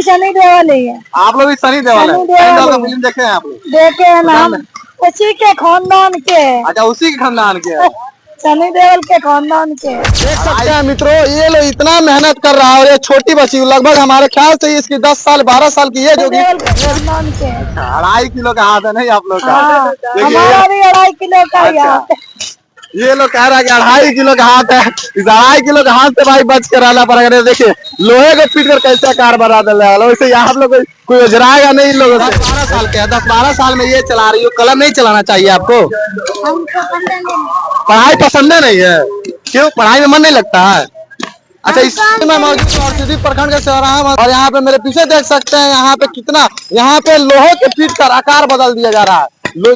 सनी देओल है। आप लोग भी सनी देओल है? फिल्म देखे हैं आप लोग? देखे हैं ना, उसी के खानदान के। अच्छा, उसी के खानदान के सनी देओल के खानदान के। देख सकते हैं मित्रों, ये लोग इतना मेहनत कर रहा है और ये छोटी बच्ची लगभग हमारे ख्याल से इसकी 10 साल 12 साल की एज होगी। 2.5 किलो का हाथ है नहीं आप लोग का? हमारा भी 2.5 किलो का हाथ। ये लोग कह रहा है कि 2.5 किलो का हाथ है। इस 2.5 किलो का हाथ से भाई बच के रहना पड़ेगा। देखिए लोहे को पीट कर कैसे कार बना दे रहा है। वैसे यहाँ लोग कोई उजराएगा नहीं। इन लोगों से 12 साल के 10-12 साल में ये चला रही हो, कलम नहीं चलाना चाहिए आपको? पढ़ाई पसंद नहीं है? क्यों, पढ़ाई में मन नहीं लगता है? अच्छा, इसमें मौजूद प्रखंड के चौराहा और यहाँ पे मेरे पीछे देख सकते हैं, यहाँ पे कितना, यहाँ पे लोहे के पीट कर आकार बदल दिया जा रहा है।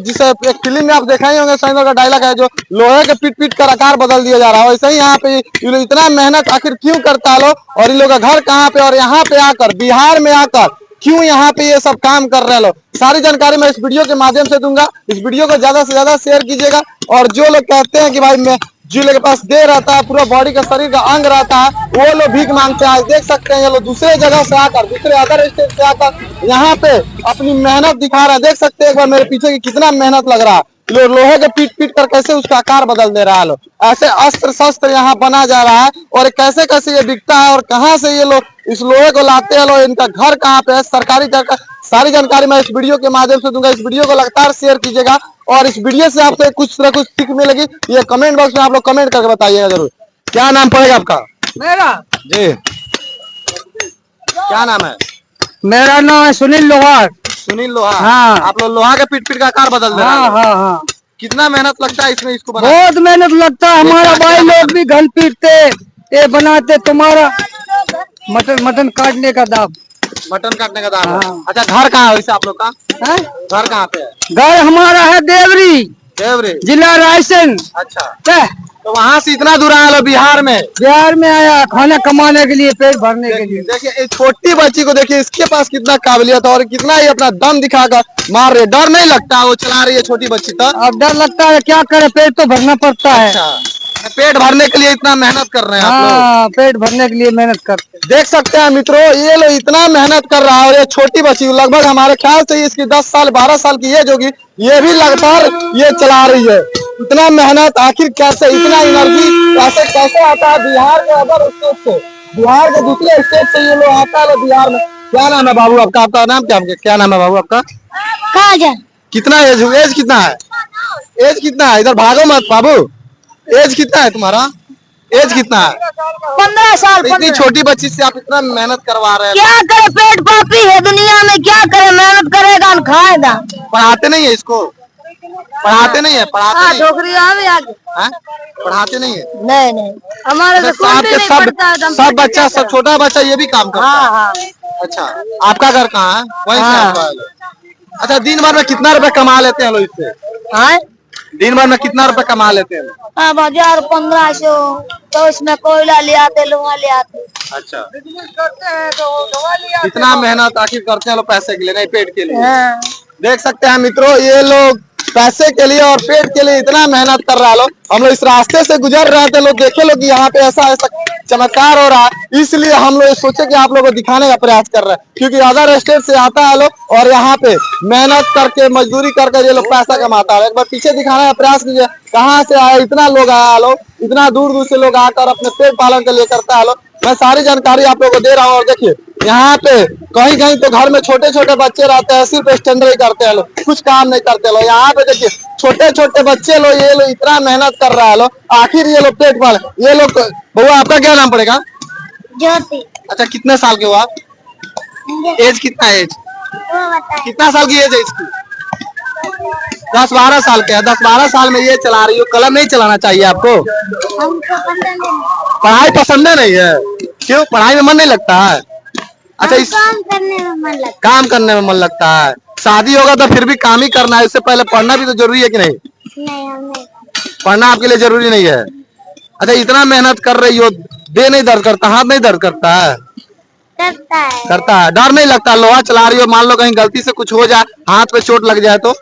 जिसे एक फिल्म में आप देखा ही होंगे, सनी देओल का डायलॉग है जो लोहे के पीट पीट कर आकार बदल दिया जा रहा है। वैसे ही यहाँ पे ये लोग इतना मेहनत आखिर क्यों करता लो, और इन लोग का घर कहाँ पे, और यहाँ पे आकर बिहार में आकर क्यों यहाँ पे ये सब काम कर रहे लोग, सारी जानकारी मैं इस वीडियो के माध्यम से दूंगा। इस वीडियो को ज्यादा से ज्यादा शेयर कीजिएगा। और जो लोग कहते हैं कि भाई मैं जिन लोग के पास दे रहता है, पूरा बॉडी का शरीर का अंग रहता है, वो लोग भीख मांगते हैं। देख सकते हैं ये लोग दूसरे जगह से आकर, दूसरे अदर स्टेट से आकर यहाँ पे अपनी मेहनत दिखा रहा है। देख सकते हैं एक बार मेरे पीछे की कितना मेहनत लग रहा है। लोग लोहे के पीट पीट कर कैसे उसका आकार बदल दे रहा है। लोग ऐसे अस्त्र शस्त्र यहाँ बना जा रहा है, और कैसे कैसे ये बिकता है, और कहाँ से ये लोग इस लोहे को लाते हैं। लोग इनका घर कहाँ पे है, सरकारी जगह, सारी जानकारी मैं इस वीडियो के माध्यम से दूंगा। इस वीडियो को लगातार शेयर कीजिएगा, और इस वीडियो से आपसे कुछ ना कुछ सीख मिलेगी। ये कमेंट बॉक्स में आप लोग कमेंट करके बताइएगा जरूर। क्या नाम पड़ेगा आपका? मेरा जी, क्या नाम है? मेरा नाम है सुनील लोहार। सुनील लोहार। हाँ। आप लोग लोहा के पीट पीट का आकार बदल दे रहे हैं। हाँ हाँ। कितना मेहनत लगता है इसमें, इसको बनाने? बहुत मेहनत लगता है। हमारा भाई लोग भी घन पीटते, ये बनाते। तुम्हारा मटन काटने का दाम, मटन काटने का दाम। हाँ। अच्छा, घर कहाँ है वैसे आप लोग का? है? घर कहाँ पे है? घर हमारा है देवरी, देवरी जिला रायसेन। अच्छा, तो वहाँ से इतना दूर आया लो बिहार में? बिहार में आया खाना कमाने के लिए, पेट भरने के लिए। देखिए छोटी बच्ची को देखिए, इसके पास कितना काबिलियत है और कितना ही अपना दम दिखाकर मार रही है। डर नहीं लगता वो चला रही है छोटी बच्ची? तो अब डर लगता है, क्या करे, पेट तो भरना पड़ता है। अच्छा, पेट भरने के लिए इतना मेहनत कर रहे हैं आप लोग? हाँ, पेट भरने के लिए मेहनत करते। देख सकते हैं मित्रों, ये लोग इतना मेहनत कर रहा है, और ये छोटी बच्ची लगभग हमारे ख्याल से इसकी 10 साल 12 साल की एज होगी, ये भी लगातार ये चला रही है। इतना मेहनत आखिर कैसे, इतना एनर्जी कैसे आता है बिहार के अदर स्टेट से, बिहार के दूसरे स्टेट से ये लोग आता है बिहार में। क्या नाम है बाबू आपका? आपका नाम क्या नाम है बाबू आपका? कितना एज कितना है? एज कितना है? इधर भागो मत बाबू। एज कितना है तुम्हारा? एज कितना है? 15 साल। इतनी छोटी बच्ची से आप इतना मेहनत करवा रहे हैं। क्या करे, पेट पापी है दुनिया में, क्या करे, मेहनत करेगा खाएगा। पढ़ाते नहीं है इसको? पढ़ाते नहीं है? पढ़ाते नहीं? छोकरी आगे पढ़ाते नहीं है? नहीं, हमारे सब बच्चा, सब छोटा बच्चा ये भी काम करता है? हाँ। अच्छा, आपका घर कहाँ है? वहीं से आपका है? अच्छा, दिन भर में कितना रुपए कमा लेते हैं लोग इससे? दिन भर में कितना रुपए कमा लेते हैं? 1000-1500, तो इसमें कोयला ले आते, लोहा ले आते। अच्छा, इतना मेहनत आखिर करते हैं लोग पैसे के लिए, नहीं पेट के लिए? हाँ। देख सकते हैं मित्रों, ये लोग पैसे के लिए और पेट के लिए इतना मेहनत कर रहा है। लोग, हम लोग इस रास्ते से गुजर रहे थे, लोग देखे लोग यहाँ पे ऐसा चमत्कार हो रहा है, इसलिए हम लोग सोचे कि आप लोगों को दिखाने का प्रयास कर रहे हैं। क्योंकि अदर स्टेट से आता है लोग और यहाँ पे मेहनत करके, मजदूरी करके ये लोग पैसा कमाता है। एक बार पीछे दिखाने का प्रयास कीजिए, कहाँ से आया, इतना लोग आया लोग, इतना दूर दूर से लोग आकर अपने पेट पालन के लिए करता है लोग। मैं सारी जानकारी आप लोगों को दे रहा हूँ। और देखिए यहाँ पे कहीं कहीं तो घर में छोटे छोटे बच्चे रहते हैं, सिर्फ स्टैंडर्ड ही करते हैं लोग, कुछ काम नहीं करते लोग। यहाँ पे देखिए छोटे छोटे बच्चे लोग, ये लोग इतना मेहनत कर रहा है लोग, आखिर ये लोग पेट पाल। ये लोग, बउआ आपका क्या नाम पड़ेगा? ज्योति। अच्छा, कितने साल के हो आप? एज कितना है? एज कितना साल की एज है इसकी? 10-12 साल के है। 10-12 साल में ये चला रही हो, कलम नहीं चलाना चाहिए आपको? पढ़ाई पसंद नहीं है? क्यों, पढ़ाई में मन नहीं लगता है? अच्छा, काम करने में मन लगता है। काम करने में मन लगता है। शादी होगा तो फिर भी काम ही करना है, इससे पहले पढ़ना भी तो जरूरी है कि नहीं? नहीं, पढ़ना आपके लिए जरूरी नहीं है? अच्छा, इतना मेहनत कर रही हो, दे नहीं दर्द करता, हाथ नहीं दर्द करता है? करता है। डर नहीं लगता? लोहा चला रही हो, मान लो कहीं गलती से कुछ हो जाए, हाथ पे चोट लग जाए तो?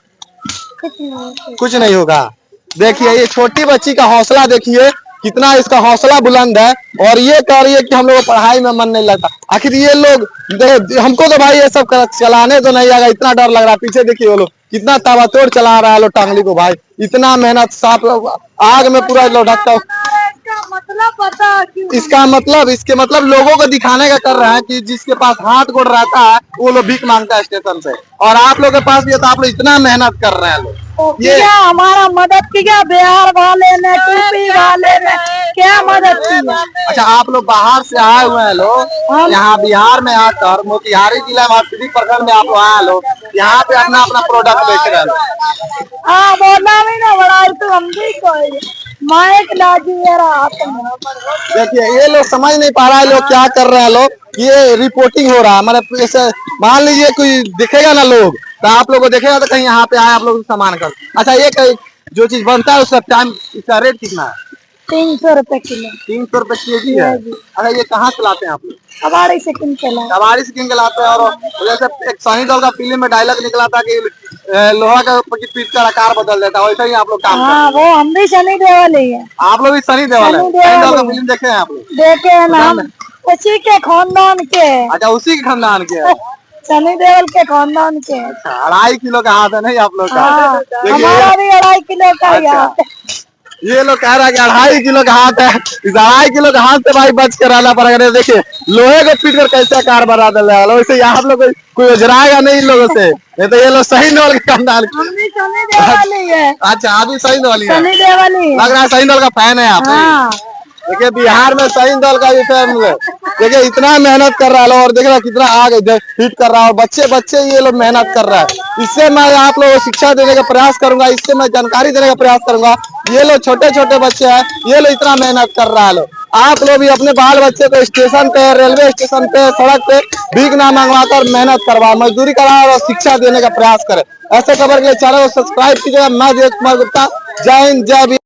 कुछ नहीं होगा। देखिए ये छोटी बच्ची का हौसला देखिए, कितना इसका हौसला बुलंद है। और ये कह रही है कि हम लोग को पढ़ाई में मन नहीं लगता। आखिर ये लोग हमको तो भाई ये सब चलाने तो नहीं आएगा, इतना डर लग रहा है। पीछे देखिए वो लोग कितना ताबड़तोड़ चला रहा है लो टांगली को भाई, इतना मेहनत साफ आग में पूरा लौटता। मतलब पता क्यों? इसके मतलब लोगों को दिखाने का कर रहा है कि जिसके पास हाथ गोड़ रहता है वो लोग भीख मांगता है स्टेशन पे, और आप लोग के पास भी है तो आप लोग इतना मेहनत कर रहे हैं लोग। ये क्या हमारा मदद किया? बिहार वाले ने, यूपी वाले ने क्या मदद किया? अच्छा, आप लोग बाहर से आए हुए हैं लोग, यहाँ बिहार में आकर मोतिहारी जिला में प्रखंड में आप लोग आए लोग, यहाँ पे अपना अपना प्रोडक्ट बेच रहे हैं। हाँ, बोलना भी ना बड़ा तो हम भी कोई माइक लाजी रहा। देखिए ये लोग समझ नहीं पा रहा है लोग क्या कर रहे हैं लोग, ये रिपोर्टिंग हो रहा है। मतलब जैसे मान लीजिए कोई दिखेगा ना लोग तो आप लोग को देखेगा तो कहीं यहाँ पे आए आप लोग सामान कर। अच्छा, ये जो चीज बनता है उसका टाइम, इसका रेट कितना है? 300 रुपए किलो। 300 रुपए केजी है। अच्छा, ये कहाँ से लाते हैं आप लोग? कबाड़ी से किन के लाते? कबाड़ी से किन के लाते हैं। और जैसे एक सनी देओल का फिल्म में डायलॉग निकला था कि लोहा का पीट कर आकार बदल देता है, वैसे ही आप लोग काम करते हैं। वो हम भी सनी देओल ही है। आप लोग भी सनी देओल है? सनी देओल का फिल्म देखे हैं आप लोग? देखे हैं ना, उसी के खानदान के। अच्छा, उसी के खानदान के है। सनी देओल के खानदान के। 2.5 किलो का हाथ है नहीं आप लोग का? हमारा भी 2.5 किलो का ही हाथ है। ये लोग कह रहा है कि 2.5 किलो का हाथ है। इस 2.5 किलो का हाथ से भाई बच कर रहना पड़ेगा। देखिए लोहे को पीट कर कैसे आकार बना दे रहा है। वैसे आप लोग कोई उजराएगा नहीं इन लोगों से, नहीं तो ये लोग सही देओल के खानदान के। हम भी सनी देओल ही है। अच्छा, आप भी सही देओल है? सनी देओल ही लग रहा है सही देओल का फैन है आप। देखिए बिहार में सनी देओल का भी फैन है। देखिए इतना मेहनत कर रहा है और देख रहा कितना आग हिट कर रहा है, और बच्चे ये लोग मेहनत कर रहा है। इससे मैं आप लोगों को शिक्षा देने का प्रयास करूंगा, इससे मैं जानकारी देने का प्रयास करूंगा। ये लोग छोटे छोटे बच्चे हैं, ये लोग इतना मेहनत कर रहा है लोग। आप लोग भी अपने बाल बच्चे को स्टेशन पे, रेलवे स्टेशन पे, सड़क पे भीख ना मंगवा कर मेहनत करवा, मजदूरी करा और शिक्षा देने का प्रयास करें। ऐसे खबर के लिए चैनल को सब्सक्राइब कीजिएगा। मैं जय कुमार गुप्ता, जय हिंद, जय